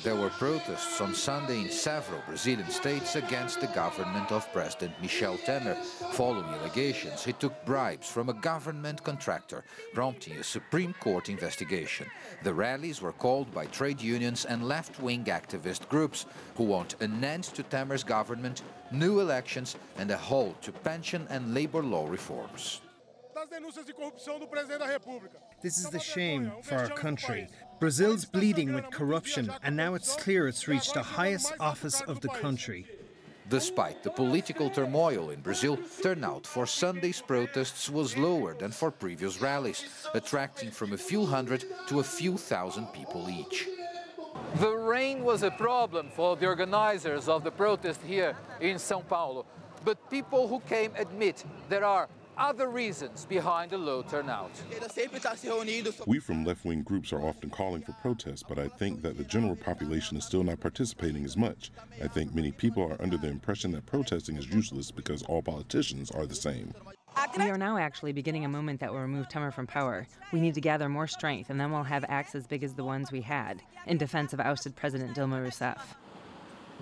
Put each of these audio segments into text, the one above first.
There were protests on Sunday in several Brazilian states against the government of President Michel Temer, following allegations he took bribes from a government contractor, prompting a Supreme Court investigation. The rallies were called by trade unions and left-wing activist groups who want an end to Temer's government, new elections and a halt to pension and labor law reforms. This is the shame for our country. Brazil's bleeding with corruption, and now it's clear it's reached the highest office of the country. Despite the political turmoil in Brazil, turnout for Sunday's protests was lower than for previous rallies, attracting from a few hundred to a few thousand people each. The rain was a problem for the organizers of the protest here in São Paulo, but people who came admit there are other reasons behind the low turnout. We from left-wing groups are often calling for protests, but I think that the general population is still not participating as much. I think many people are under the impression that protesting is useless because all politicians are the same. We are now actually beginning a movement that will remove Temer from power. We need to gather more strength, and then we'll have acts as big as the ones we had in defense of ousted President Dilma Rousseff.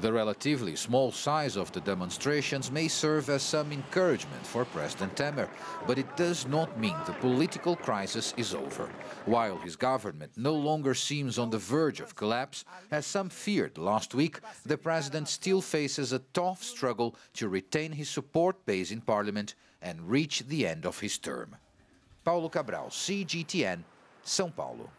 The relatively small size of the demonstrations may serve as some encouragement for President Temer, but it does not mean the political crisis is over. While his government no longer seems on the verge of collapse, as some feared last week, the president still faces a tough struggle to retain his support base in parliament and reach the end of his term. Paulo Cabral, CGTN, São Paulo.